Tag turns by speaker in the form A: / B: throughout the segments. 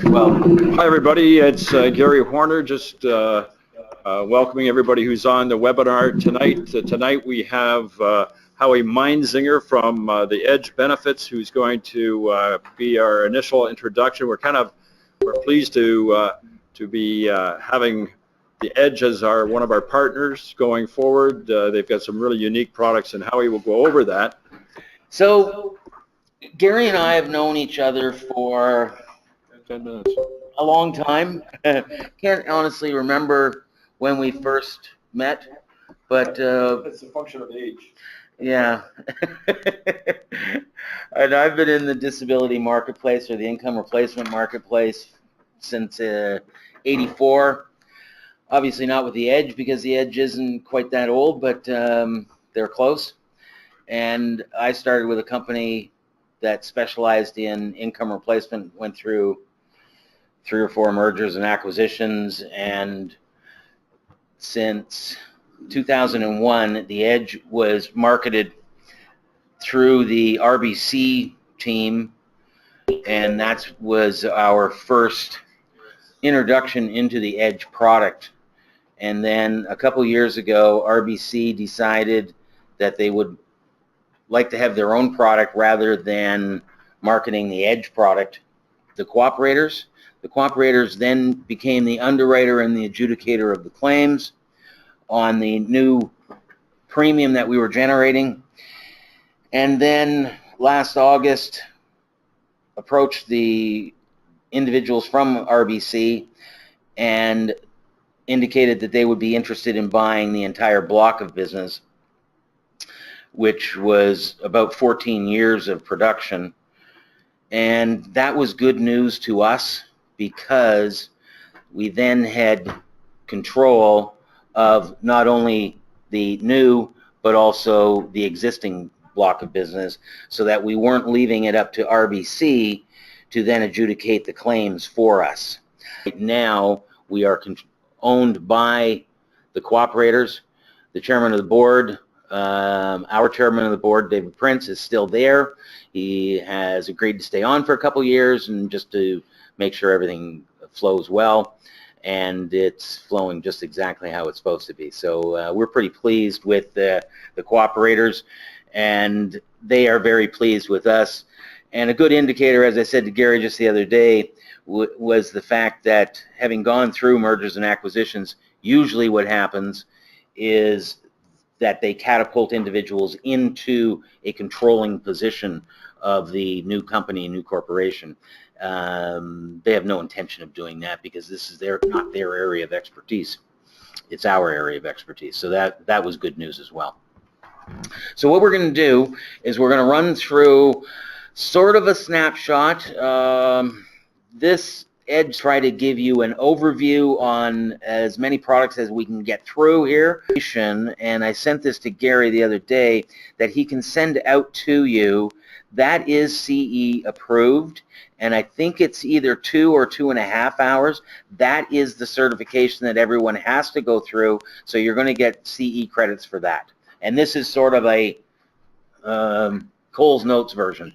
A: Well, hi everybody. It's Gary Horner. Just welcoming everybody who's on the webinar tonight. Tonight we have Howie Meinzinger from the Edge Benefits, who's going to be our initial introduction. We're pleased to be having the Edge as one of our partners going forward. They've got some really unique products, and Howie will go over that.
B: So Gary and I have known each other for
A: 10 minutes.
B: a long time. Can't honestly remember when we first met, but
A: It's a function of age.
B: yeah. And I've been in the disability marketplace, or the income replacement marketplace, since '84. Obviously not with the Edge, because the Edge isn't quite that old, but they're close. And I started with a company that specialized in income replacement, went through 3 or 4 mergers and acquisitions, and since 2001, the Edge was marketed through the RBC team, and that was our first introduction into the Edge product. And then a couple years ago, RBC decided that they would like to have their own product rather than marketing the Edge product. The cooperators then became the underwriter and the adjudicator of the claims on the new premium that we were generating. And then last August, approached the individuals from RBC and indicated that they would be interested in buying the entire block of business, which was about 14 years of production. And that was good news to us, because we then had control of not only the new but also the existing block of business, so that we weren't leaving it up to RBC to then adjudicate the claims for us. Right now we are owned by the cooperators. The chairman of the board, our chairman of the board, David Prince, is still there. He has agreed to stay on for a couple years, and just to make sure everything flows well, and it's flowing just exactly how it's supposed to be. So we're pretty pleased with the cooperators, and they are very pleased with us. And a good indicator, as I said to Gary just the other day, was the fact that, having gone through mergers and acquisitions, usually what happens is that they catapult individuals into a controlling position of the new company, new corporation. They have no intention of doing that, because this is not their area of expertise. It's our area of expertise. So that was good news as well. So what we're going to do is we're going to run through sort of a snapshot. This Edge try to give you an overview on as many products as we can get through here. And I sent this to Gary the other day, that he can send out to you. That is CE approved, and I think it's either 2 or 2.5 hours. That is the certification that everyone has to go through, so you're going to get CE credits for that. And this is sort of a Cole's Notes version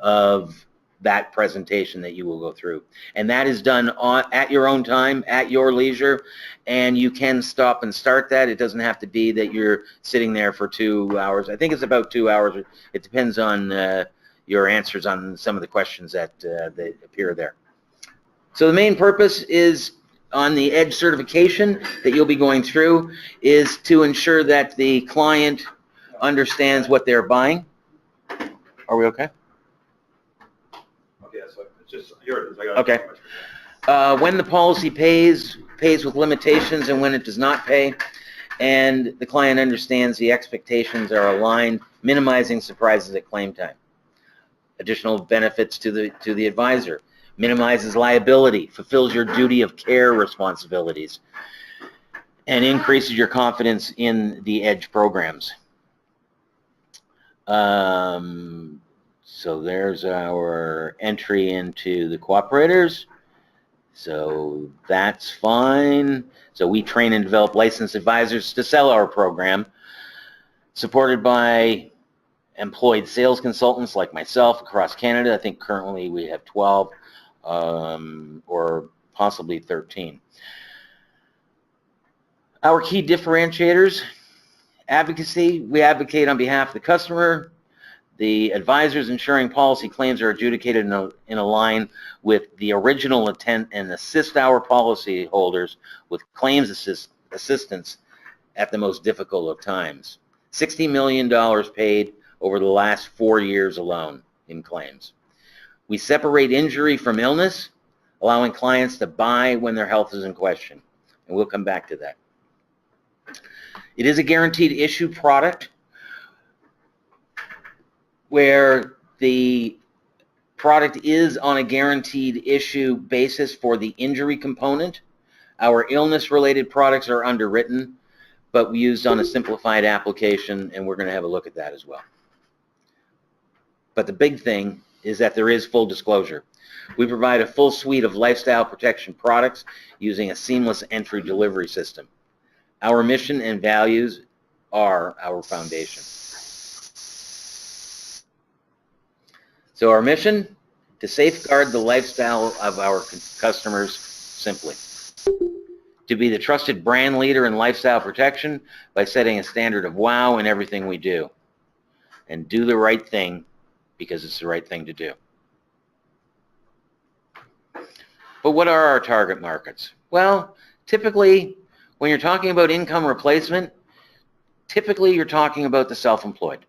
B: of that presentation that you will go through, and that is done at your own time, at your leisure, and you can stop and start that. It doesn't have to be that you're sitting there for 2 hours. I think it's about 2 hours. It depends on your answers on some of the questions that appear there. So the main purpose is, on the Edge certification that you'll be going through, is to ensure that the client understands what they're buying. Are we okay?
A: Okay, so it's just yours.
B: Okay. When the policy pays with limitations, and when it does not pay, and the client understands the expectations are aligned, minimizing surprises at claim time. Additional benefits to the advisor: minimizes liability, fulfills your duty of care responsibilities, and increases your confidence in the Edge programs. So there's our entry into the cooperators. So that's fine. So we train and develop licensed advisors to sell our program, supported by employed sales consultants like myself across Canada. I think currently we have 12. or possibly 13. Our key differentiators: advocacy. We advocate on behalf of the customer. The advisors ensuring policy claims are adjudicated in a line with the original intent and assist our policy holders with claims assistance at the most difficult of times. $60 million paid over the last 4 years alone in claims. We separate injury from illness, allowing clients to buy when their health is in question. And we'll come back to that. It is a guaranteed issue product where the product is on a guaranteed issue basis for the injury component. Our illness-related products are underwritten, but we used on a simplified application, and we're going to have a look at that as well. But the big thing is that there is full disclosure. We provide a full suite of lifestyle protection products using a seamless entry delivery system. Our mission and values are our foundation. So our mission: to safeguard the lifestyle of our customers simply. To be the trusted brand leader in lifestyle protection by setting a standard of wow in everything we do. And do the right thing because it's the right thing to do. But what are our target markets? Well, typically, when you're talking about income replacement, typically you're talking about the self-employed.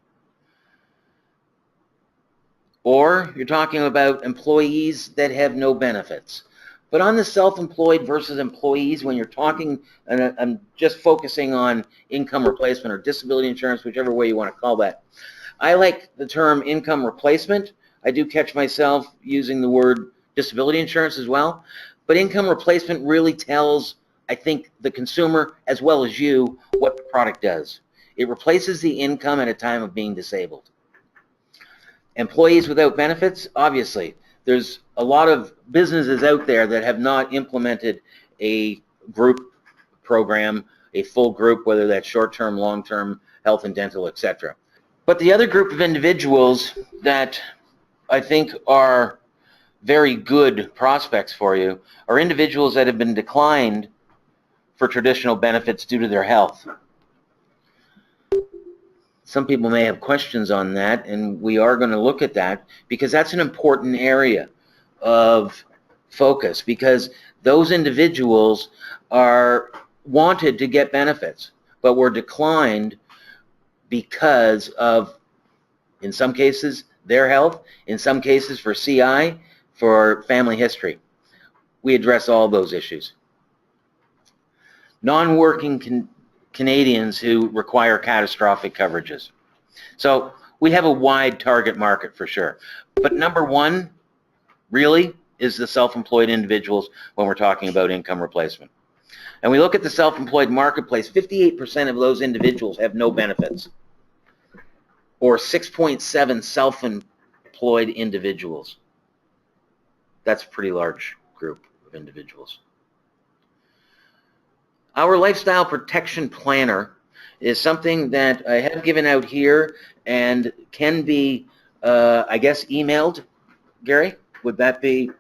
B: Or you're talking about employees that have no benefits. But on the self-employed versus employees, when you're talking, and I'm just focusing on income replacement or disability insurance, whichever way you want to call that, I like the term income replacement. I do catch myself using the word disability insurance as well. But income replacement really tells, I think, the consumer as well as you what the product does. It replaces the income at a time of being disabled. Employees without benefits, obviously, there's a lot of businesses out there that have not implemented a group program, a full group, whether that's short-term, long-term, health and dental, etc. But the other group of individuals that I think are very good prospects for you are individuals that have been declined for traditional benefits due to their health. Some people may have questions on that, and we are going to look at that because that's an important area of focus, because those individuals are wanted to get benefits but were declined because of, in some cases, their health, in some cases for CI, for family history. We address all those issues. Non-working Canadians who require catastrophic coverages. So we have a wide target market for sure. But number one really is the self-employed individuals when we're talking about income replacement. And we look at the self-employed marketplace, 58% of those individuals have no benefits, or 6.7 self-employed individuals. That's a pretty large group of individuals. Our lifestyle protection planner is something that I have given out here and can be, I guess, emailed. Gary, would that be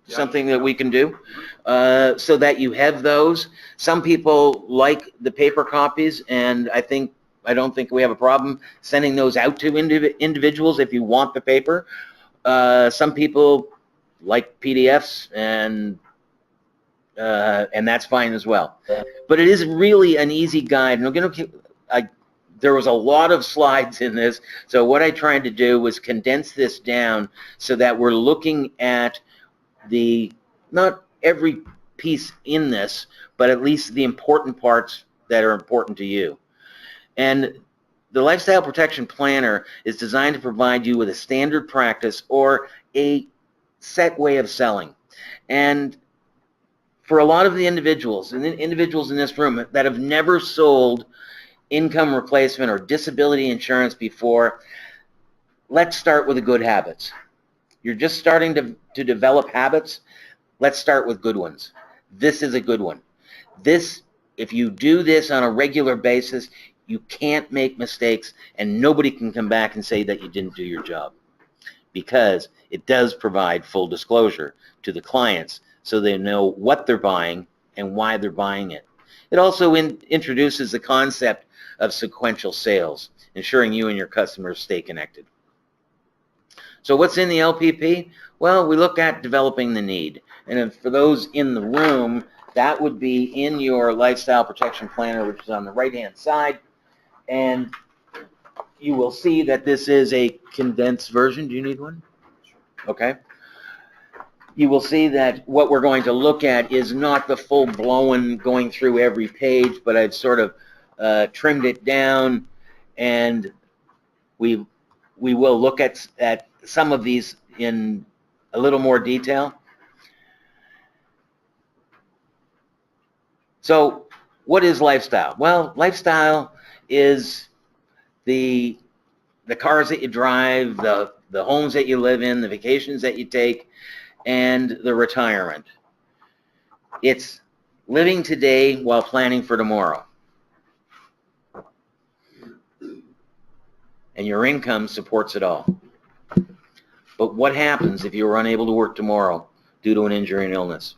B: something that we can do? So that you have those. Some people like the paper copies, and I don't think we have a problem sending those out to individuals if you want the paper. Some people like PDFs, and that's fine as well. But it is really an easy guide. And there was a lot of slides in this, so what I tried to do was condense this down so that we're looking at not every piece in this, but at least the important parts that are important to you. And the Lifestyle Protection Planner is designed to provide you with a standard practice or a set way of selling. And for a lot of the individuals, and the individuals in this room that have never sold income replacement or disability insurance before, let's start with the good habits. You're just starting to develop habits. Let's start with good ones. This is a good one. If you do this on a regular basis, you can't make mistakes, and nobody can come back and say that you didn't do your job. because it does provide full disclosure to the clients so they know what they're buying and why they're buying it. It also introduces the concept of sequential sales, ensuring you and your customers stay connected. So what's in the LPP? Well, we look at developing the need. And for those in the room, that would be in your lifestyle protection planner, which is on the right-hand side. And you will see that this is a condensed version. Do you need one? Okay. You will see that what we're going to look at is not the full-blown going through every page, but I've sort of trimmed it down, and we will look at some of these in a little more detail. So what is lifestyle? Well, lifestyle is the cars that you drive, the homes that you live in, the vacations that you take, and the retirement. It's living today while planning for tomorrow. And your income supports it all. But what happens if you're unable to work tomorrow due to an injury and illness?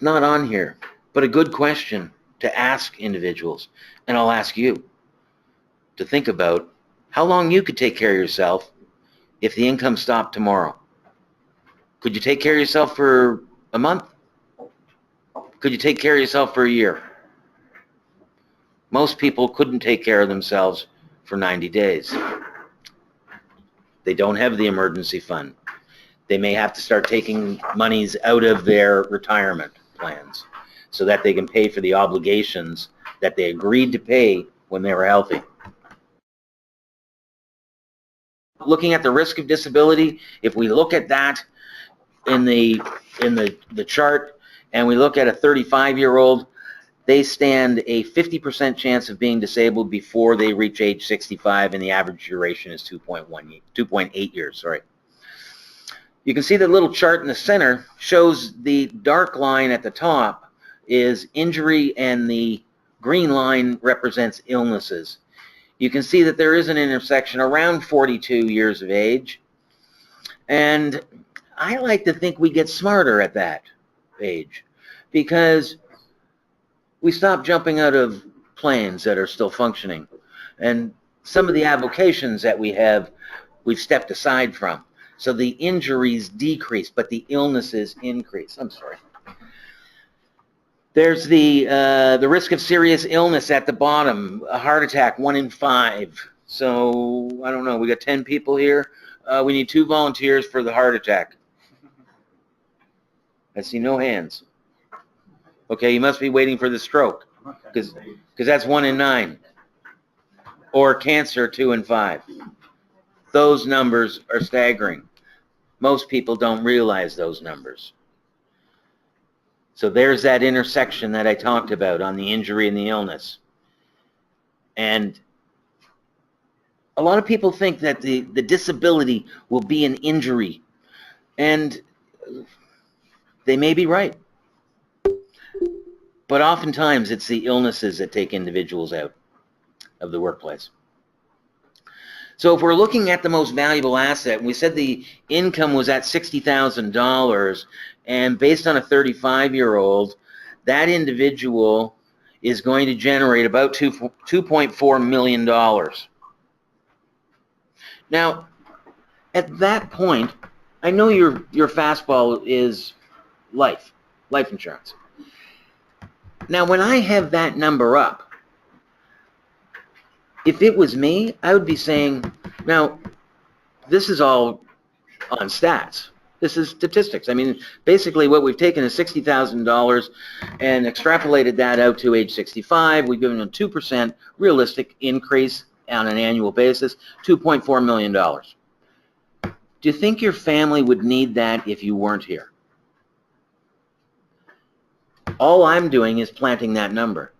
B: Not on here, but a good question to ask individuals. And I'll ask you to think about how long you could take care of yourself if the income stopped tomorrow. Could you take care of yourself for a month? Could you take care of yourself for a year? Most people couldn't take care of themselves for 90 days. They don't have the emergency fund. They may have to start taking monies out of their retirement plans so that they can pay for the obligations that they agreed to pay when they were healthy. Looking at the risk of disability, if we look at that in the chart, and we look at a 35-year-old, they stand a 50% chance of being disabled before they reach age 65, and the average duration is 2.8 years. Sorry. You can see the little chart in the center shows the dark line at the top is injury, and the green line represents illnesses. You can see that there is an intersection around 42 years of age, and I like to think we get smarter at that age because we stop jumping out of planes that are still functioning, and some of the avocations that we have, we've stepped aside from. So the injuries decrease, but the illnesses increase. I'm sorry. There's the risk of serious illness at the bottom. A heart attack, 1 in 5. So I don't know. We got 10 people here. We need 2 volunteers for the heart attack. I see no hands. Okay, you must be waiting for the stroke, because that's 1 in 9. Or cancer, 2 in 5. Those numbers are staggering. Most people don't realize those numbers. So there's that intersection that I talked about on the injury and the illness. And a lot of people think that the disability will be an injury. And they may be right. But oftentimes it's the illnesses that take individuals out of the workplace. So if we're looking at the most valuable asset, we said the income was at $60,000, and based on a 35-year-old, that individual is going to generate about $2.4 million. Now, at that point, I know your fastball is life insurance. Now, when I have that number up, if it was me, I would be saying, now, this is all on stats. This is statistics. I mean, basically what we've taken is $60,000 and extrapolated that out to age 65. We've given them 2% realistic increase on an annual basis, $2.4 million. Do you think your family would need that if you weren't here? All I'm doing is planting that number.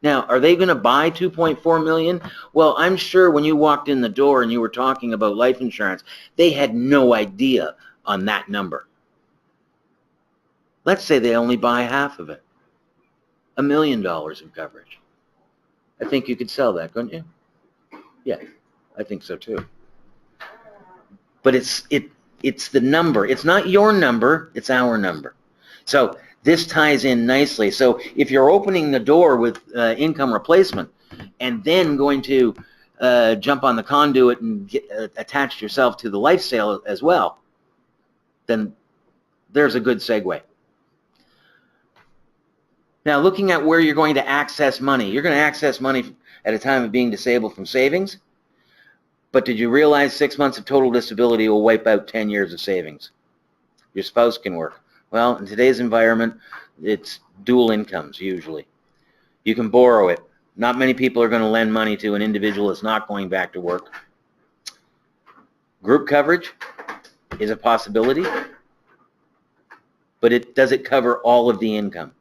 B: Now, are they going to buy $2.4 million? Well, I'm sure when you walked in the door and you were talking about life insurance, they had no idea on that number. Let's say they only buy half of it. $1 million of coverage. I think you could sell that, couldn't you? Yeah, I think so too. but it's the number. It's not your number, it's our number. So this ties in nicely. So if you're opening the door with income replacement and then going to jump on the conduit and get attached yourself to the life sale as well, then there's a good segue. Now, looking at where you're going to access money, you're going to access money at a time of being disabled from savings, but did you realize 6 months of total disability will wipe out 10 years of savings? Your spouse can work. Well, in today's environment, it's dual incomes usually. You can borrow it. Not many people are going to lend money to an individual that's not going back to work. Group coverage is a possibility, but does it cover all of the income?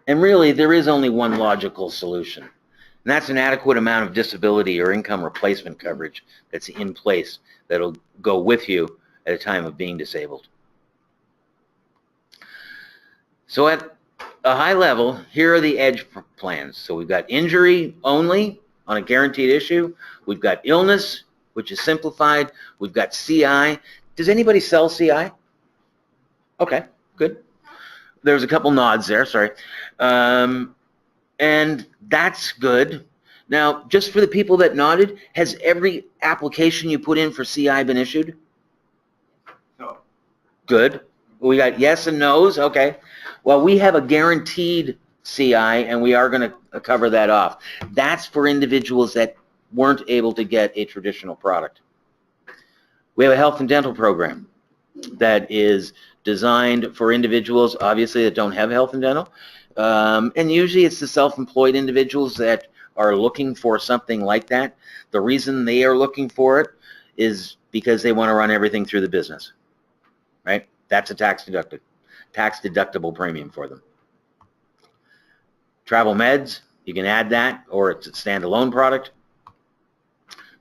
B: And really, there is only one logical solution, and that's an adequate amount of disability or income replacement coverage that's in place that'll go with you at a time of being disabled. So at a high level, here are the EDGE plans. So we've got injury only on a guaranteed issue. We've got illness, which is simplified. We've got CI. Does anybody sell CI? Okay, good. There's a couple nods there, sorry. And that's good. Now, just for the people that nodded, has every application you put in for CI been issued?
C: No.
B: Good. We got yes and no's, okay. Well, we have a guaranteed CI, and we are going to cover that off. That's for individuals that weren't able to get a traditional product. We have a health and dental program that is designed for individuals, obviously, that don't have health and dental. And usually it's the self-employed individuals that are looking for something like that. The reason they are looking for it is because they want to run everything through the business, right? That's a tax deductible premium for them. Travel meds, you can add that, or it's a standalone product.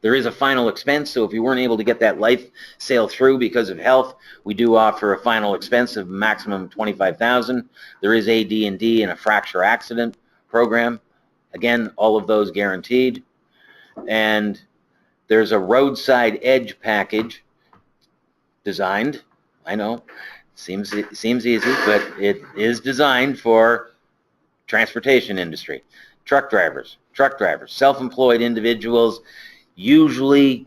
B: There is a final expense, so if you weren't able to get that life sale through because of health, we do offer a final expense of maximum $25,000. There is AD&D and a fracture accident program. Again, all of those guaranteed. And there's a roadside edge package designed. I know, seems easy, but it is designed for transportation industry. Truck drivers, self-employed individuals usually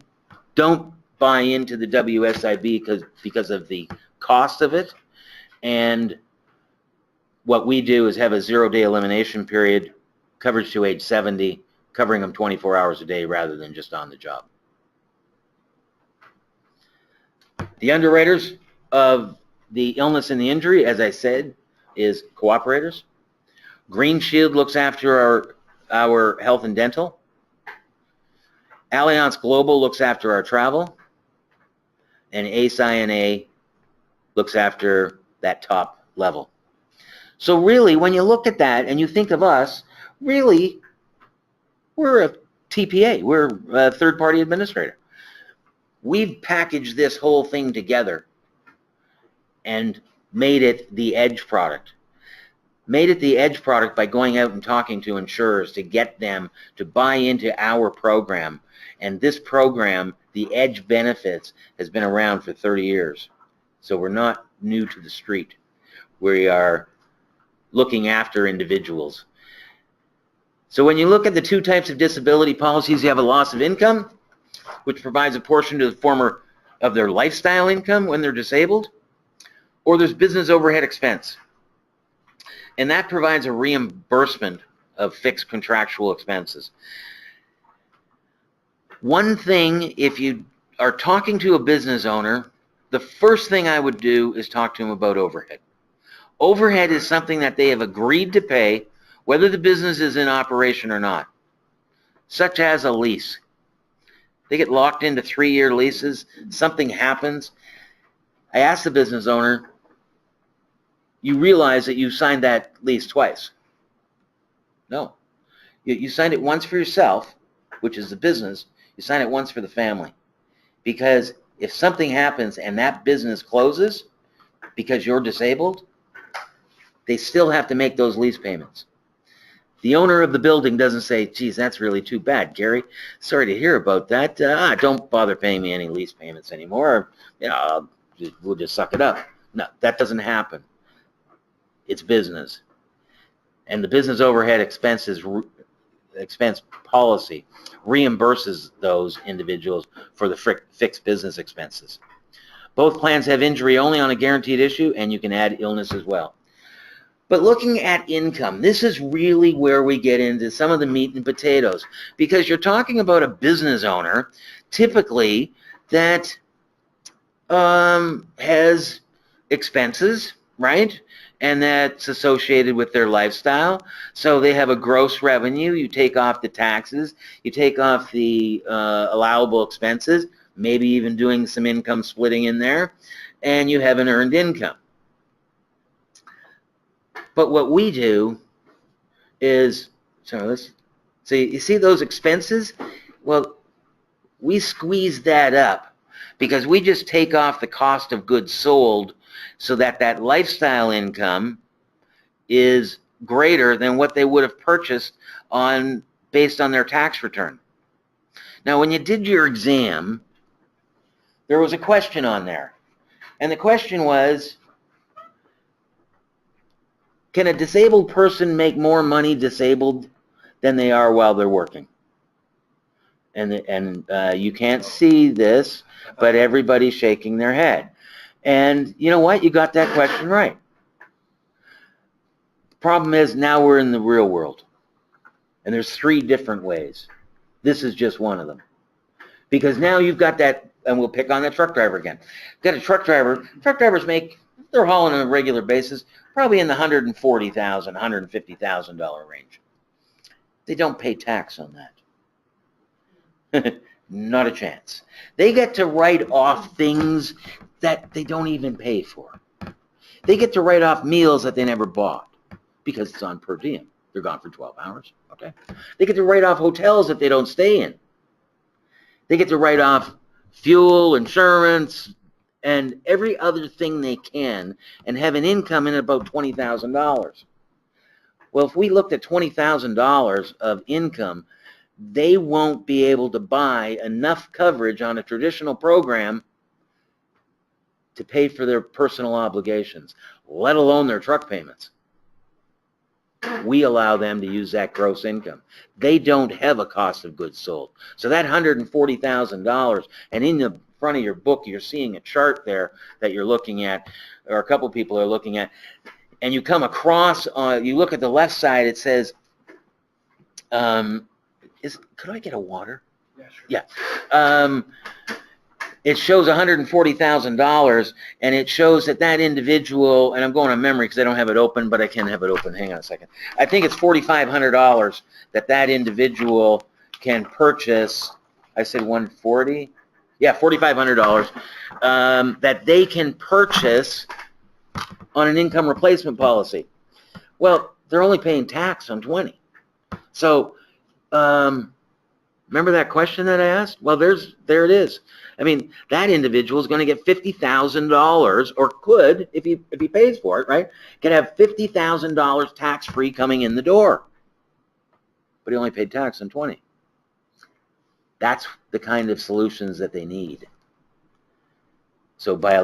B: don't buy into the WSIB because of the cost of it. And what we do is have a 0-day elimination period, coverage to age 70, covering them 24 hours a day rather than just on the job. The underwriters of the illness and the injury, as I said, is cooperators. Green Shield looks after our health and dental. Allianz Global looks after our travel, and ACE-INA looks after that top level. So really, when you look at that and you think of us, really, we're a TPA. We're a third-party administrator. We've packaged this whole thing together and made it the EDGE product. Made it the EDGE product by going out and talking to insurers to get them to buy into our program. And this program, the EDGE Benefits, has been around for 30 years. So we're not new to the street. We are looking after individuals. So when you look at the two types of disability policies, you have a loss of income, which provides a portion to the former of their lifestyle income when they're disabled, or there's business overhead expense. And that provides a reimbursement of fixed contractual expenses. One thing, if you are talking to a business owner, the first thing I would do is talk to them about overhead. Overhead is something that they have agreed to pay, whether the business is in operation or not, such as a lease. They get locked into 3-year leases, something happens. I ask the business owner, you realize that you signed that lease twice? No. You signed it once for yourself, which is the business. You sign it once for the family. Because if something happens and that business closes because you're disabled, they still have to make those lease payments. The owner of the building doesn't say, geez, that's really too bad, Gary. Sorry to hear about that. Don't bother paying me any lease payments anymore. We'll just suck it up. No, that doesn't happen. It's business. And the business overhead expense policy reimburses those individuals for the fixed business expenses. Both plans have injury only on a guaranteed issue, and you can add illness as well. But looking at income, this is really where we get into some of the meat and potatoes, because you're talking about a business owner, typically, that has expenses, right? And that's associated with their lifestyle. So they have a gross revenue. You take off the taxes. You take off the allowable expenses, maybe even doing some income splitting in there, and you have an earned income. But what we do is, so you see those expenses? Well, we squeeze that up because we just take off the cost of goods sold so that that lifestyle income is greater than what they would have purchased based on their tax return. Now, when you did your exam, there was a question on there. And the question was, can a disabled person make more money disabled than they are while they're working? And you can't see this, but everybody's shaking their head. And you know what? You got that question right. The problem is now we're in the real world. And there's 3 different ways. This is just one of them. Because now you've got that, and we'll pick on that truck driver again. Got a truck driver. Truck drivers they're hauling on a regular basis, probably in the $140,000, $150,000 range. They don't pay tax on that. Not a chance. They get to write off things that they don't even pay for. They get to write off meals that they never bought because it's on per diem. They're gone for 12 hours. Okay. They get to write off hotels that they don't stay in. They get to write off fuel, insurance, and every other thing they can, and have an income in about $20,000. Well, if we looked at $20,000 of income, they won't be able to buy enough coverage on a traditional program to pay for their personal obligations, let alone their truck payments. We allow them to use that gross income. They don't have a cost of goods sold. So that $140,000, and in the front of your book, you're seeing a chart there that you're looking at, or a couple people are looking at, and you come across, you look at the left side, it says, could I get a water?
C: Yeah, sure.
B: Yeah. It shows $140,000, and it shows that individual, and I'm going on memory because I don't have it open, but I can have it open. Hang on a second. I think it's $4,500 that individual can purchase. I said 140. Yeah, $4,500 that they can purchase on an income replacement policy. Well, they're only paying tax on 20. So, remember that question that I asked? Well, there it is. I mean, that individual is going to get $50,000, or could, if he pays for it, right? Can have $50,000 tax-free coming in the door. But he only paid tax on 20. That's the kind of solutions that they need. So by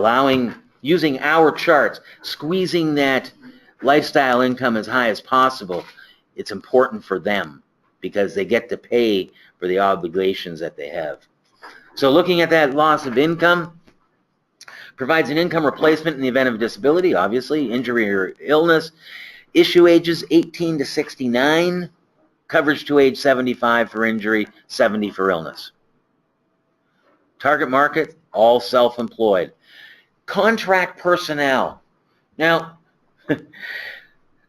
B: using our charts, squeezing that lifestyle income as high as possible, it's important for them because they get to pay for the obligations that they have. So looking at that loss of income, provides an income replacement in the event of a disability, obviously, injury or illness. Issue ages 18 to 69, coverage to age 75 for injury, 70 for illness. Target market, all self-employed. Contract personnel. Now,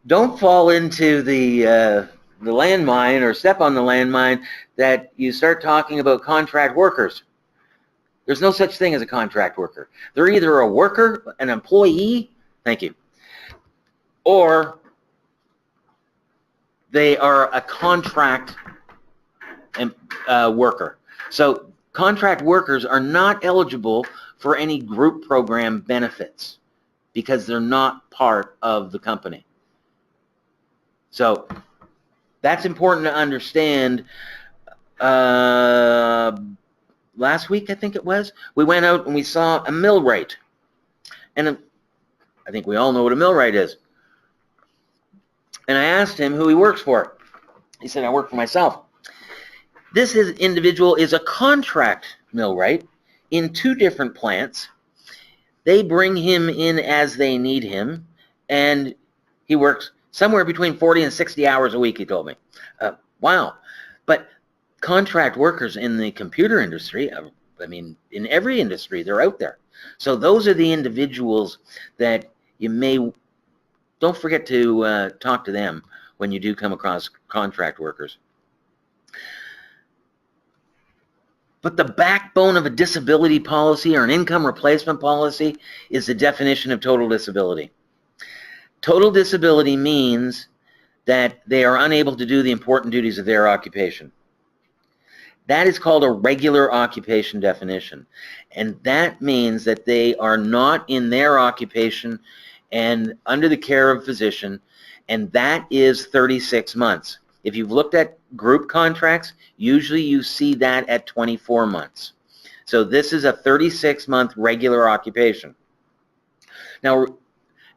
B: don't fall into the landmine or step on the landmine that you start talking about contract workers. There's no such thing as a contract worker. They're either a worker, an employee, thank you, or they are a contract worker. So contract workers are not eligible for any group program benefits because they're not part of the company. So That's important to understand. Last week, I think it was, we went out and we saw a millwright. And I think we all know what a millwright is. And I asked him who he works for. He said, I work for myself. This individual is a contract millwright in 2 different plants. They bring him in as they need him, and he works somewhere between 40 and 60 hours a week, he told me. Wow. But contract workers in the computer industry, I mean, in every industry, they're out there. So those are the individuals that you may, don't forget to talk to them when you do come across contract workers. But the backbone of a disability policy or an income replacement policy is the definition of total disability. Total disability means that they are unable to do the important duties of their occupation. That is called a regular occupation definition. And that means that they are not in their occupation and under the care of a physician, and that is 36 months. If you've looked at group contracts, usually you see that at 24 months. So this is a 36-month regular occupation. Now,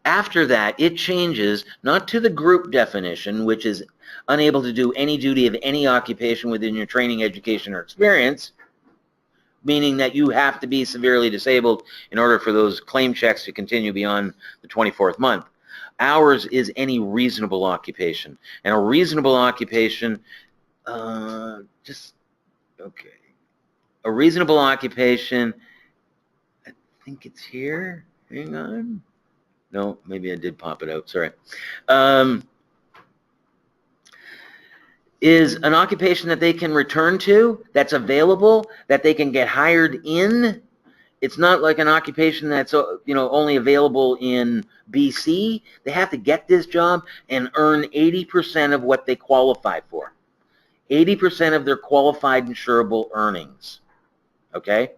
B: after that, it changes not to the group definition, which is unable to do any duty of any occupation within your training, education, or experience, meaning that you have to be severely disabled in order for those claim checks to continue beyond the 24th month. Ours is any reasonable occupation. And a reasonable occupation, a reasonable occupation, I think it's here. Hang on. No, maybe I did pop it out, sorry. Is an occupation that they can return to, that's available, that they can get hired in. It's not like an occupation that's only available in BC. They have to get this job and earn 80% of what they qualify for. 80% of their qualified insurable earnings. Okay?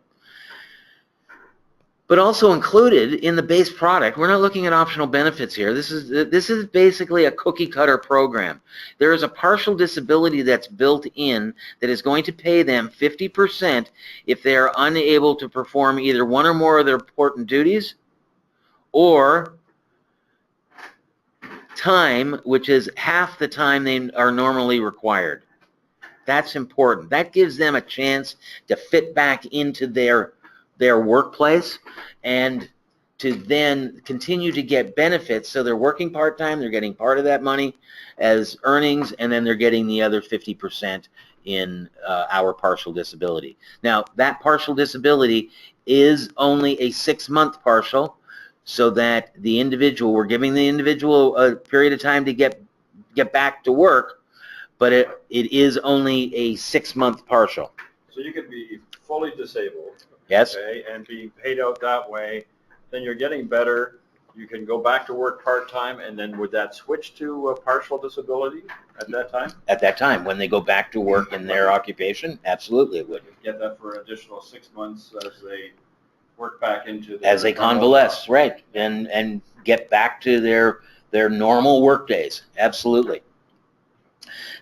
B: But also included in the base product, we're not looking at optional benefits here. This is basically a cookie cutter program. There is a partial disability that's built in that is going to pay them 50% if they are unable to perform either one or more of their important duties, or time, which is half the time they are normally required. That's important. That gives them a chance to fit back into their workplace and to then continue to get benefits. So they're working part-time, they're getting part of that money as earnings, and then they're getting the other 50% in our partial disability. Now, that partial disability is only a 6-month partial, so that the individual, we're giving the individual a period of time to get back to work, but it is only a 6-month partial.
A: So you could be fully disabled.
B: Yes.
A: Okay, and be paid out that way. Then you're getting better. You can go back to work part-time, and then would that switch to partial disability at that time?
B: At that time, when they go back to work in their occupation, absolutely it would.
A: Get that for an additional 6 months as they work back into
B: as they convalesce, right, and get back to their normal work days. Absolutely.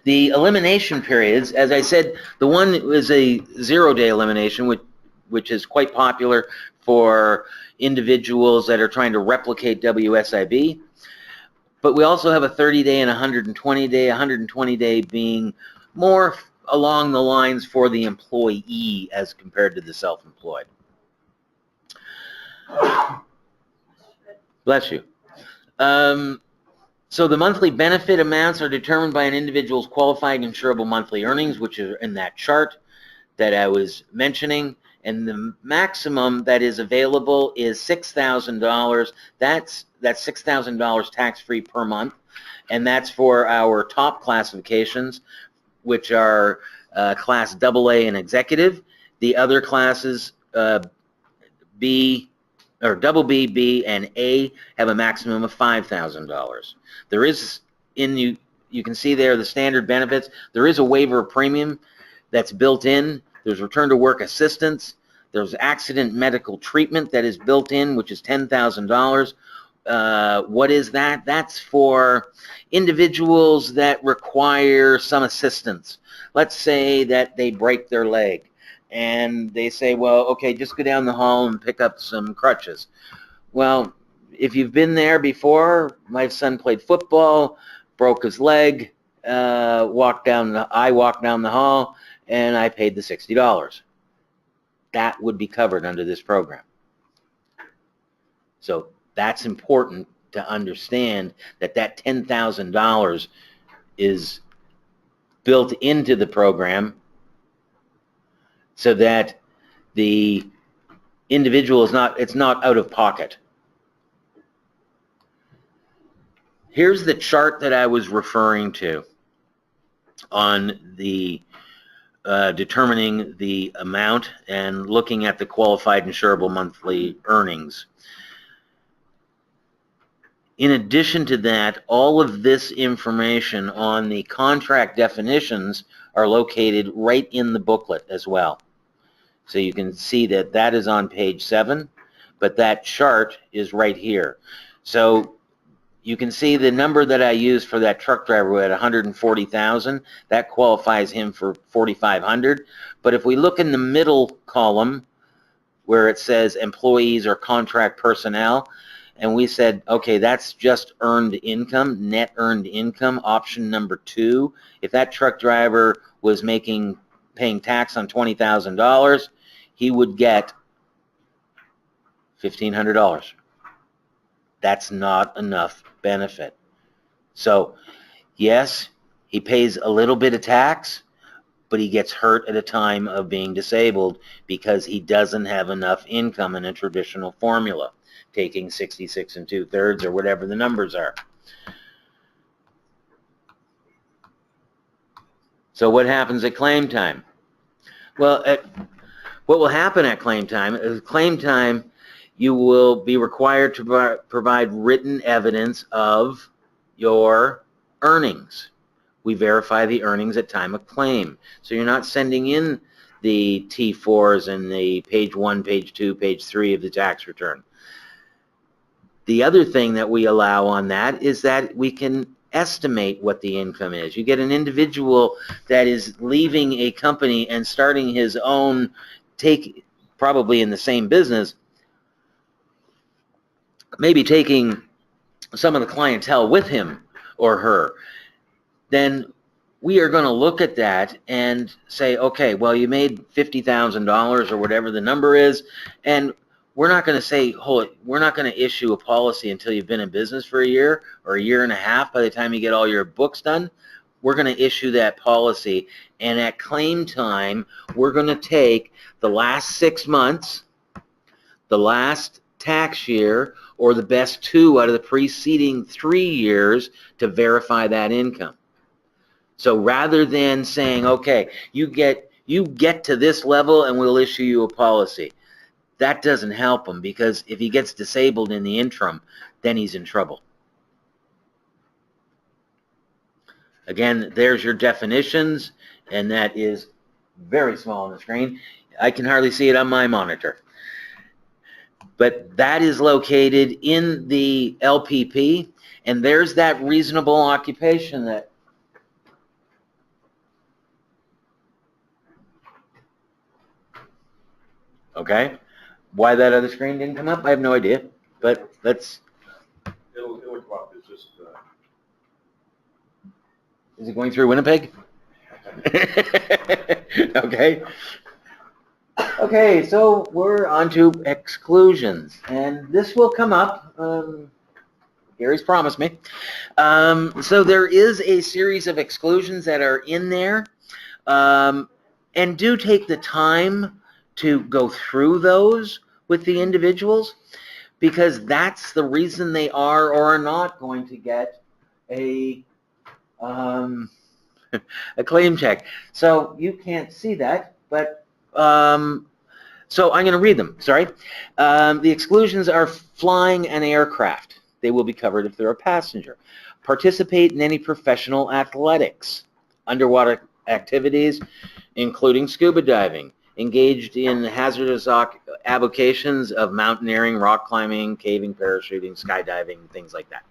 B: The elimination periods, as I said, the one is a 0-day elimination, which is quite popular for individuals that are trying to replicate WSIB. But we also have a 30-day and 120-day, 120-day being more along the lines for the employee as compared to the self-employed. Bless you. So the monthly benefit amounts are determined by an individual's qualifying insurable monthly earnings, which are in that chart that I was mentioning. And the maximum that is available is $6,000. That's $6,000 tax-free per month. And that's for our top classifications, which are class AA and executive. The other classes, B, or double B, B, and A have a maximum of $5,000. There is, you can see there the standard benefits. There is a waiver of premium that's built in. There's return to work assistance. There's accident medical treatment that is built in, which is $10,000. what is that? That's for individuals that require some assistance. Let's say that they break their leg and they say, well, okay, just go down the hall and pick up some crutches. Well, if you've been there before, my son played football, broke his leg, I walked down the hall, and I paid the $60. That would be covered under this program. So that's important to understand, that $10,000 is built into the program so that the individual it's not out of pocket. Here's the chart that I was referring to on the determining the amount and looking at the qualified insurable monthly earnings. In addition to that, all of this information on the contract definitions are located right in the booklet as well. So you can see that that is on page 7, but that chart is right here. So you can see the number that I used for that truck driver at 140,000, that qualifies him for 4,500. But if we look in the middle column where it says employees or contract personnel, and we said, okay, that's just earned income, net earned income, option number 2. If that truck driver was paying tax on $20,000, he would get $1,500. That's not enough benefit. So, yes, he pays a little bit of tax, but he gets hurt at a time of being disabled because he doesn't have enough income in a traditional formula, taking 66 2/3 or whatever the numbers are. So what happens at claim time? Well, what will happen at claim time is you will be required to provide written evidence of your earnings. We verify the earnings at time of claim. So you're not sending in the T4s and the page 1, page 2, page 3 of the tax return. The other thing that we allow on that is that we can estimate what the income is. You get an individual that is leaving a company and starting his own, probably in the same business, maybe taking some of the clientele with him or her, then we are going to look at that and say, okay, well, you made $50,000 or whatever the number is, and we're not going to say, we're not going to issue a policy until you've been in business for a year or a year and a half. By the time you get all your books done, we're going to issue that policy, and at claim time, we're going to take the last 6 months, the last tax year, or the best 2 out of the preceding 3 years to verify that income. So rather than saying, okay, you get to this level and we'll issue you a policy, that doesn't help him, because if he gets disabled in the interim, then he's in trouble. Again, there's your definitions, and that is very small on the screen. I can hardly see it on my monitor. But that is located in the LPP, and there's that reasonable occupation that okay. Why that other screen didn't come up, I have no idea. But let's.
C: It would come up. It's just.
B: Is it going through Winnipeg? Okay. Okay, so we're on to exclusions, and this will come up. Gary's promised me. So there is a series of exclusions that are in there, and do take the time to go through those with the individuals, because that's the reason they are or are not going to get a claim check. So you can't see that, but so I'm going to read them. Sorry. The exclusions are flying an aircraft. They will be covered if they're a passenger. Participate in any professional athletics, underwater activities, including scuba diving, engaged in hazardous avocations of mountaineering, rock climbing, caving, parachuting, skydiving, things like that.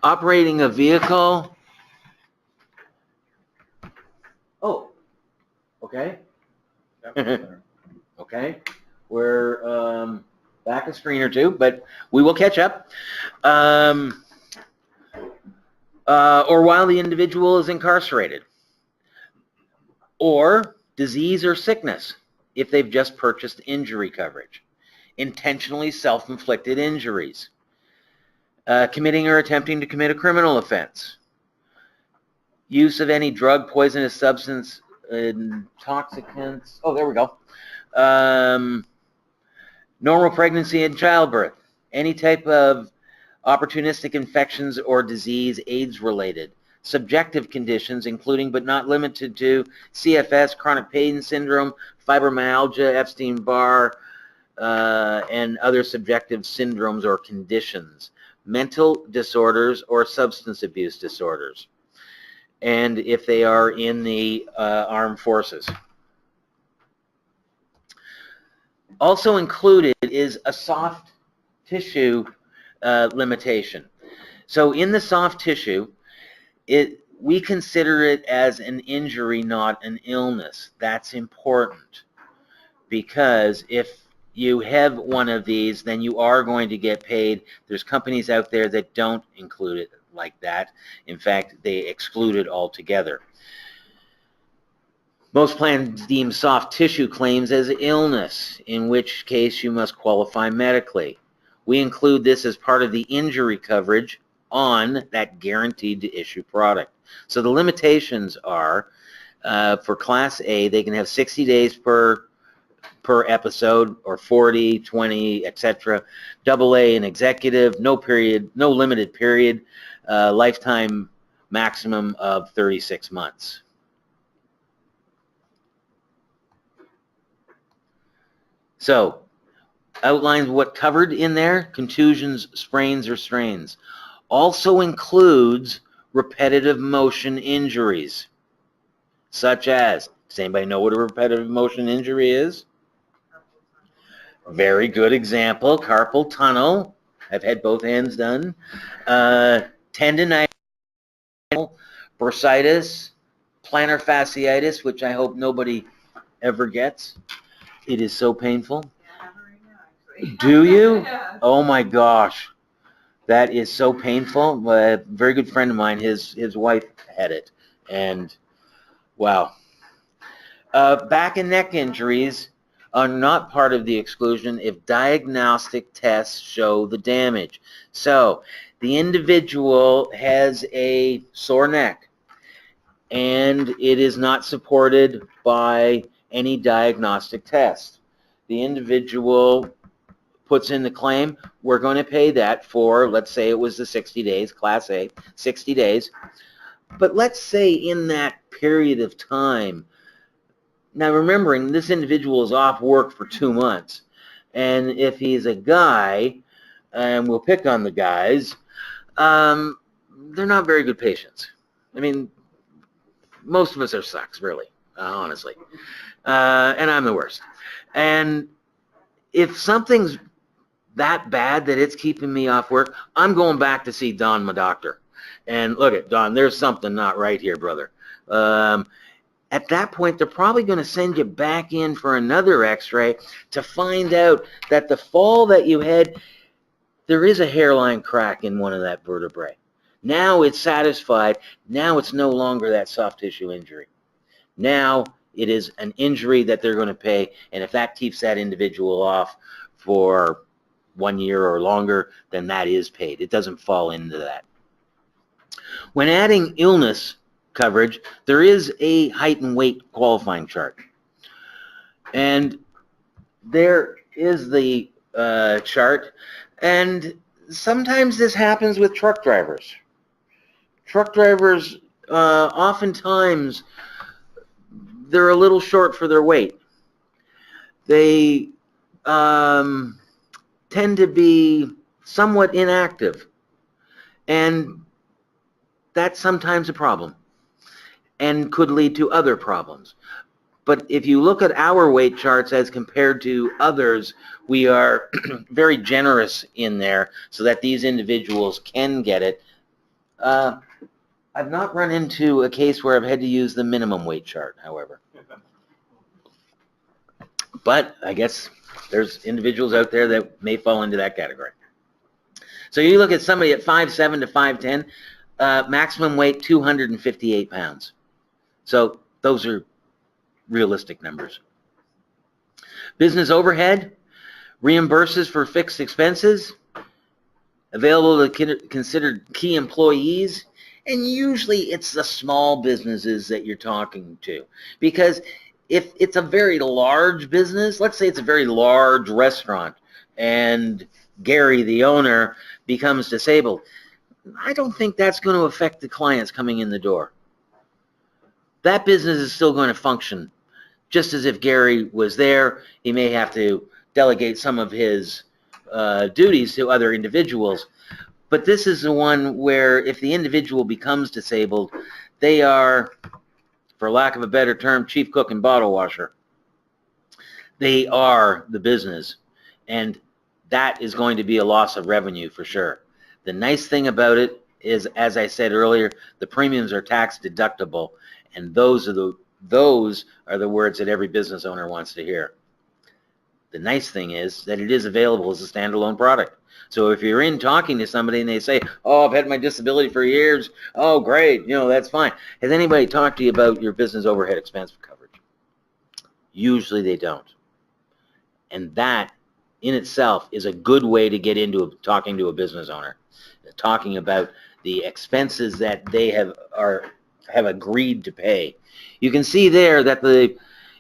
B: Operating a vehicle. Oh, okay. Okay. We're back a screen or two, but we will catch up. Or while the individual is incarcerated. Or disease or sickness if they've just purchased injury coverage. Intentionally self-inflicted injuries. Committing or attempting to commit a criminal offense. Use of any drug, poisonous substance, intoxicants. Oh, there we go. Normal pregnancy and childbirth. Any type of opportunistic infections or disease, AIDS-related. Subjective conditions, including but not limited to CFS, chronic pain syndrome, fibromyalgia, Epstein-Barr, and other subjective syndromes or conditions. Mental disorders or substance abuse disorders. And if they are in the armed forces. Also included is a soft tissue limitation. So in the soft tissue, we consider it as an injury, not an illness. That's important because if you have one of these, then you are going to get paid. There's companies out there that don't include it like that. In fact, they exclude it altogether. Most plans deem soft tissue claims as illness, in which case you must qualify medically. We include this as part of the injury coverage on that guaranteed to issue product. So the limitations are, for Class A, they can have 60 days per episode, or 40, 20, etc. Double A and executive, no limited period, lifetime maximum of 36 months. So, outlines what covered in there: contusions, sprains, or strains. Also includes repetitive motion injuries, such as, does anybody know what a repetitive motion injury is? Very good example, carpal tunnel. I've had both hands done. Tendonitis, bursitis, plantar fasciitis, which I hope nobody ever gets. It is so painful. Do you? Oh my gosh. That is so painful. A very good friend of mine, his wife had it. And wow. Back and neck injuries are not part of the exclusion if diagnostic tests show the damage. So the individual has a sore neck and it is not supported by any diagnostic test. The individual puts in the claim, we're going to pay that for, let's say it was the 60 days, Class A, 60 days. But let's say in that period of time, now remembering this individual is off work for 2 months, and if he's a guy, and we'll pick on the guys, they're not very good patients. I mean, most of us are sucks, really, honestly. And I'm the worst. And if something's that bad that it's keeping me off work, I'm going back to see Don, my doctor. And look at Don, there's something not right here, brother. At that point, they're probably going to send you back in for another x-ray to find out that the fall that you had, there is a hairline crack in one of that vertebrae. Now it's satisfied. Now it's no longer that soft tissue injury. Now it is an injury that they're going to pay, and if that keeps that individual off for 1 year or longer, then that is paid. It doesn't fall into that. When adding illness coverage, there is a height and weight qualifying chart. And there is the chart. And sometimes this happens with truck drivers. Truck drivers, oftentimes, they're a little short for their weight. They tend to be somewhat inactive. And that's sometimes a problem and could lead to other problems. But if you look at our weight charts as compared to others, we are very generous in there so that these individuals can get it. I've not run into a case where I've had to use the minimum weight chart, however. But I guess there's individuals out there that may fall into that category. So you look at somebody at 5'7" to 5'10", maximum weight 258 pounds. So those are realistic numbers. Business overhead reimburses for fixed expenses, available to considered key employees, and usually it's the small businesses that you're talking to. Because if it's a very large business, let's say it's a very large restaurant, and Gary, the owner, becomes disabled, I don't think that's going to affect the clients coming in the door. That business is still going to function just as if Gary was there. He may have to delegate some of his duties to other individuals. But this is the one where if the individual becomes disabled, they are, for lack of a better term, chief cook and bottle washer. They are the business. And that is going to be a loss of revenue for sure. The nice thing about it is, as I said earlier, the premiums are tax deductible. And those are the words that every business owner wants to hear. The nice thing is that it is available as a standalone product. So if you're in talking to somebody and they say, oh, I've had my disability for years, oh, great, that's fine. Has anybody talked to you about your business overhead expense coverage? Usually they don't. And that in itself is a good way to get into talking to a business owner, talking about the expenses that they have agreed to pay. You can see there that the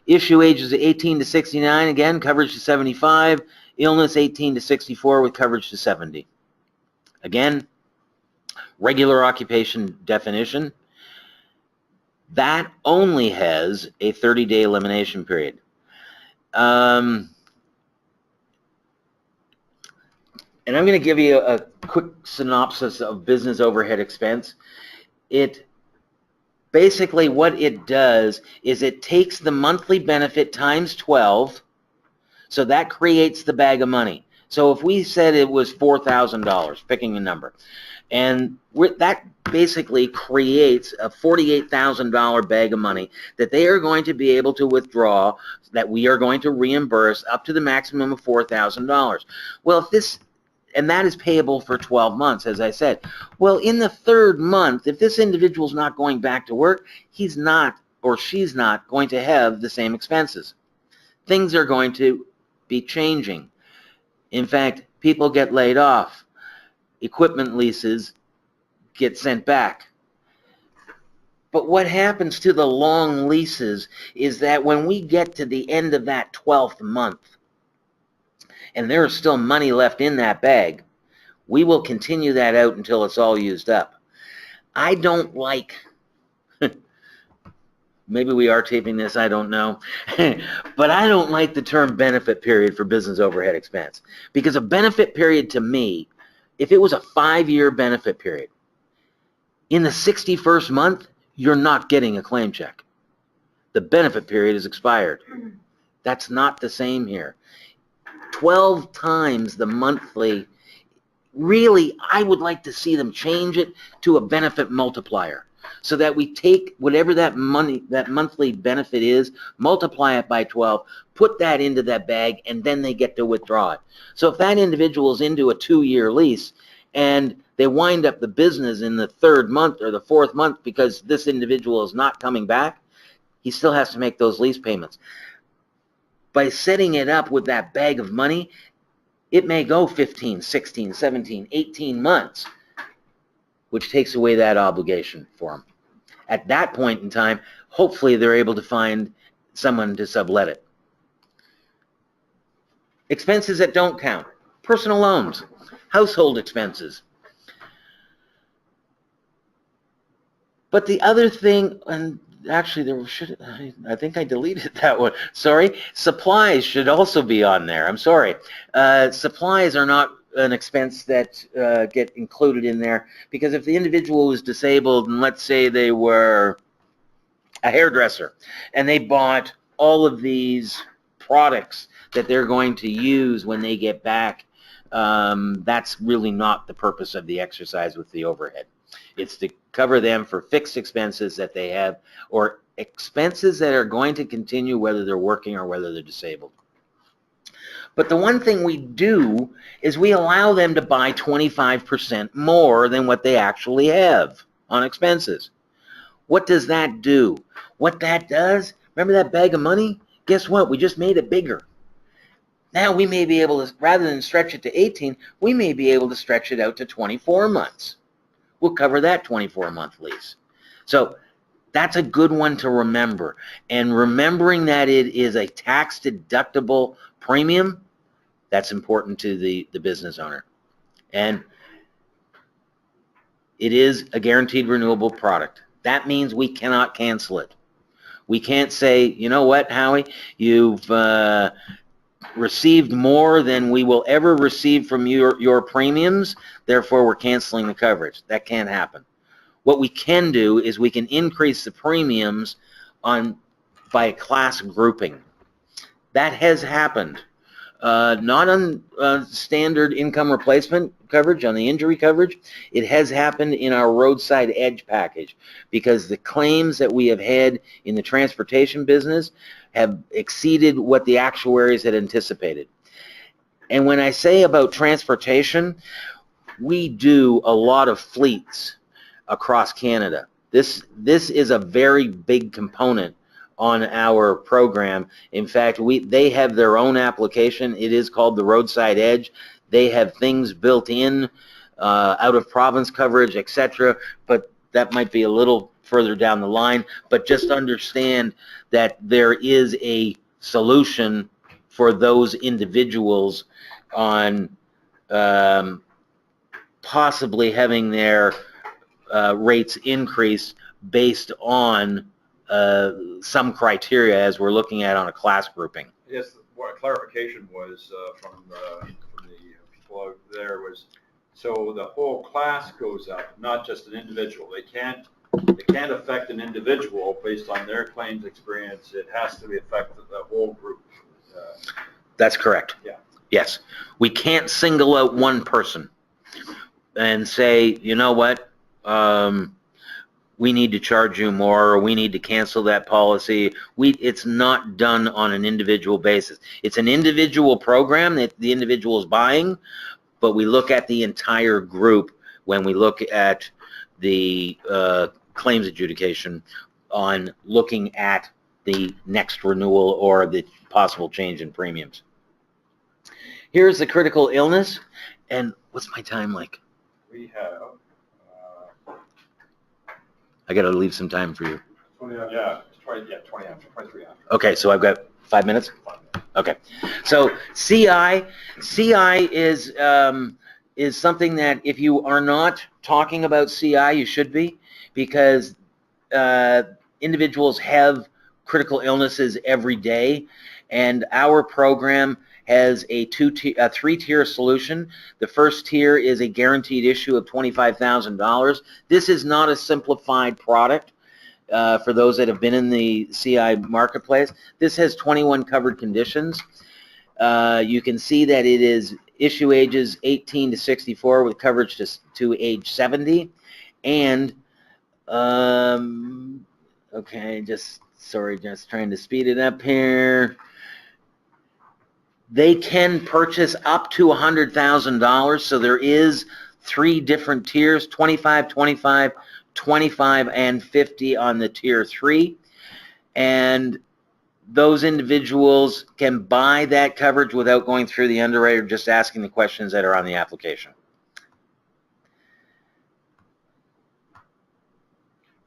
B: issue age is 18 to 69, again, coverage to 75, illness 18 to 64 with coverage to 70. Again, regular occupation definition, that only has a 30-day elimination period. And I'm going to give you a quick synopsis of business overhead expense. It basically, what it does is it takes the monthly benefit times 12, so that creates the bag of money. So if we said it was $4,000, picking a number, and that basically creates a $48,000 bag of money that they are going to be able to withdraw, that we are going to reimburse up to the maximum of $4,000. Well, and that is payable for 12 months, as I said. Well, in the third month, if this individual's not going back to work, he's not or she's not going to have the same expenses. Things are going to be changing. In fact, people get laid off. Equipment leases get sent back. But what happens to the long leases is that when we get to the end of that 12th month, and there is still money left in that bag, we will continue that out until it's all used up. I don't like, maybe we are taping this, I don't know, but I don't like the term benefit period for business overhead expense. Because a benefit period to me, if it was a 5-year benefit period, in the 61st month, you're not getting a claim check. The benefit period is expired. That's not the same here. 12 times the monthly, really, I would like to see them change it to a benefit multiplier so that we take whatever that monthly benefit is, multiply it by 12, put that into that bag, and then they get to withdraw it. So if that individual is into a 2-year lease and they wind up the business in the 3rd month or the 4th month because this individual is not coming back, he still has to make those lease payments. By setting it up with that bag of money, it may go 15, 16, 17, 18 months, which takes away that obligation for them. At that point in time, hopefully they're able to find someone to sublet it. Expenses that don't count. Personal loans, household expenses. But the other thing, and actually, I think I deleted that one. Sorry. Supplies should also be on there. I'm sorry. Supplies are not an expense that get included in there because if the individual was disabled and let's say they were a hairdresser and they bought all of these products that they're going to use when they get back. That's really not the purpose of the exercise with the overhead. It's to cover them for fixed expenses that they have, or expenses that are going to continue whether they're working or whether they're disabled. But the one thing we do is we allow them to buy 25% more than what they actually have on expenses. What does that do? What that does, remember that bag of money? Guess what? We just made it bigger. Now we may be able to, rather than stretch it to 18, we may be able to stretch it out to 24 months. We'll cover that 24-month lease. So that's a good one to remember. And remembering that it is a tax-deductible premium, that's important to the business owner. And it is a guaranteed renewable product. That means we cannot cancel it. We can't say, you know what, Howie, you've received more than we will ever receive from your premiums, therefore we're canceling the coverage. That can't happen. What we can do is we can increase the premiums by a class grouping. That has happened. Not on standard income replacement coverage, on the injury coverage. It has happened in our roadside edge package because the claims that we have had in the transportation business have exceeded what the actuaries had anticipated. And when I say about transportation, we do a lot of fleets across Canada. This is a very big component on our program. In fact, they have their own application. It is called the Roadside Edge. They have things built in, out of province coverage, etc. But that might be a little further down the line. But just understand that there is a solution for those individuals on possibly having their rates increase based on some criteria as we're looking at on a class grouping.
C: Yes, what clarification was from the people out there was, so the whole class goes up, not just an individual. It can't affect an individual based on their claims experience. It has to affect the whole group.
B: That's correct.
C: Yeah.
B: Yes. We can't single out one person and say, you know what, we need to charge you more, or we need to cancel that policy. It's not done on an individual basis. It's an individual program that the individual is buying, but we look at the entire group when we look at the claims adjudication on looking at the next renewal or the possible change in premiums. Here's the critical illness, and what's my time like?
C: We have.
B: I got to leave some time for you.
C: 20 after, 23 after.
B: Okay, so I've got 5 minutes? Okay. So CI is something that if you are not talking about CI, you should be, because individuals have critical illnesses every day, and our program has a three-tier solution. The first tier is a guaranteed issue of $25,000. This is not a simplified product for those that have been in the CI marketplace. This has 21 covered conditions. You can see that it is issue ages 18 to 64 with coverage to age 70. And, okay, just trying to speed it up here. They can purchase up to $100,000, so there is 3 different tiers, 25, 25, 25, and 50 on the tier 3. And those individuals can buy that coverage without going through the underwriter, just asking the questions that are on the application.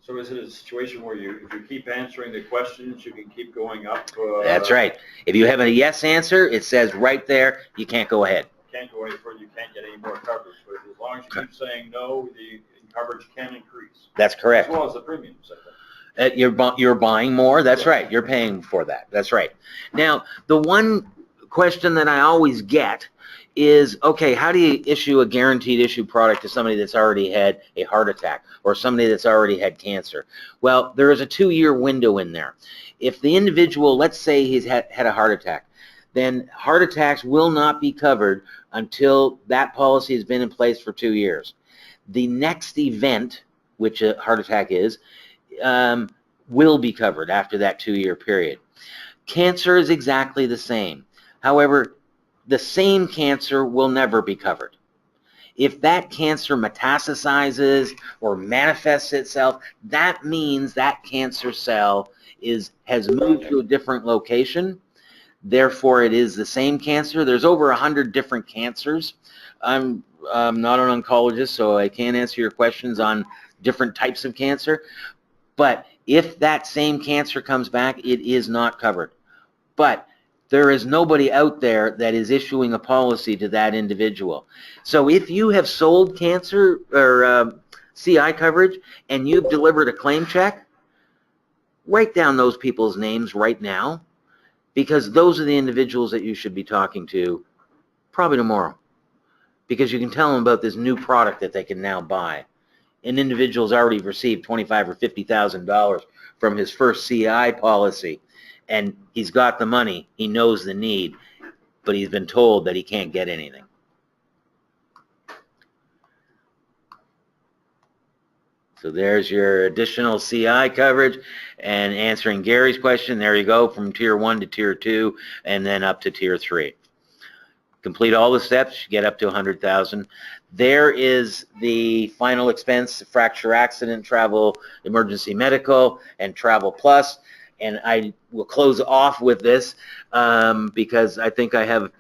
C: So is it a situation where if you keep answering the questions, you can keep going up?
B: That's right. If you have a yes answer, it says right there, you can't go ahead.
C: You can't go any further, you can't get any more coverage. But as long as you keep saying no, the coverage can increase.
B: That's correct.
C: As well as the premiums, I think.
B: You're buying more. That's right. You're paying for that. That's right. Now, the one question that I always get is, okay, how do you issue a guaranteed issue product to somebody that's already had a heart attack or somebody that's already had cancer? Well, there is a 2-year window in there. If the individual, let's say he's had a heart attack, then heart attacks will not be covered until that policy has been in place for 2 years. The next event, which a heart attack is, will be covered after that 2-year period. Cancer is exactly the same. However, the same cancer will never be covered. If that cancer metastasizes or manifests itself, that means that cancer cell has moved to a different location. Therefore, it is the same cancer. There's over 100 different cancers. I'm not an oncologist, so I can't answer your questions on different types of cancer. But if that same cancer comes back, it is not covered. But there is nobody out there that is issuing a policy to that individual. So if you have sold cancer or CI coverage and you've delivered a claim check, write down those people's names right now, because those are the individuals that you should be talking to probably tomorrow, because you can tell them about this new product that they can now buy. An individual's already received $25,000 or $50,000 from his first CI policy, and he's got the money, he knows the need, but he's been told that he can't get anything. So there's your additional CI coverage, and answering Gary's question, there you go, from tier 1 to tier 2 and then up to tier 3. Complete all the steps, you get up to $100,000. There is the final expense: fracture, accident, travel, emergency medical, and travel plus. And I will close off with this because I think I have,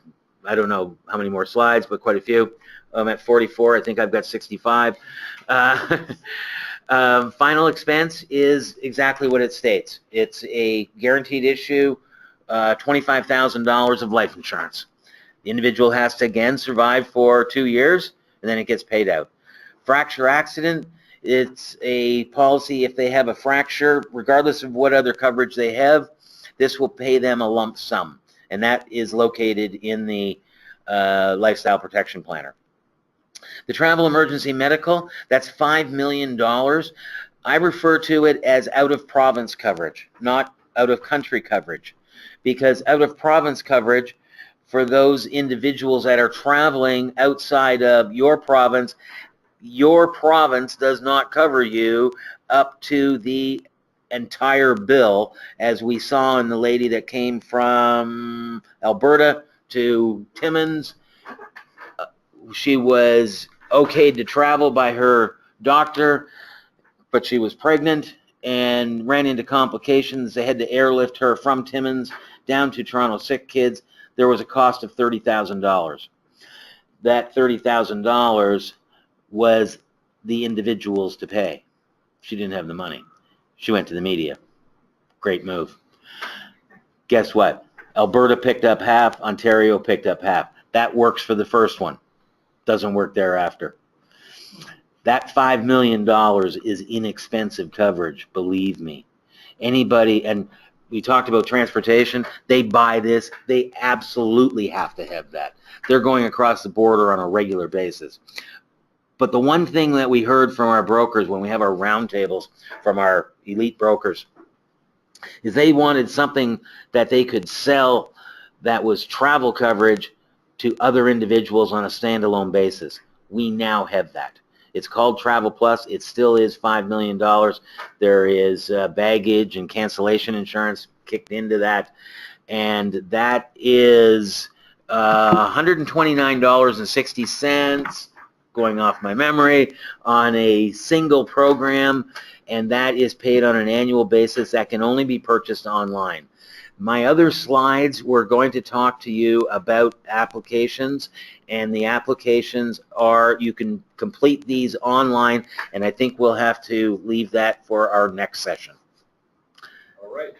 B: I don't know how many more slides, but quite a few. I'm at 44. I think I've got 65. Final expense is exactly what it states. It's a guaranteed issue, $25,000 of life insurance. The individual has to, again, survive for 2 years, and then it gets paid out. Fracture accident, it's a policy if they have a fracture, regardless of what other coverage they have, this will pay them a lump sum, and that is located in the Lifestyle Protection Planner. The travel emergency medical, that's $5 million. I refer to it as out-of-province coverage, not out-of-country coverage, because out-of-province coverage, for those individuals that are traveling outside of your province does not cover you up to the entire bill, as we saw in the lady that came from Alberta to Timmins. She was okayed to travel by her doctor, but she was pregnant and ran into complications. They had to airlift her from Timmins down to Toronto Sick Kids. There was a cost of $30,000. That $30,000 was the individuals to pay. She didn't have the money. She went to the media. Great move. Guess what? Alberta picked up half, Ontario picked up half. That works for the first one. Doesn't work thereafter. That $5 million is inexpensive coverage, believe me. Anybody, and we talked about transportation, they buy this, they absolutely have to have that. They're going across the border on a regular basis. But the one thing that we heard from our brokers when we have our roundtables from our elite brokers is they wanted something that they could sell that was travel coverage to other individuals on a standalone basis. We now have that. It's called Travel Plus. It still is $5 million. There is baggage and cancellation insurance kicked into that, and that is $129.60, going off my memory, on a single program, and that is paid on an annual basis. That can only be purchased online. My other slides, we're going to talk to you about applications, and the applications are, you can complete these online, and I think we'll have to leave that for our next session.
C: All right.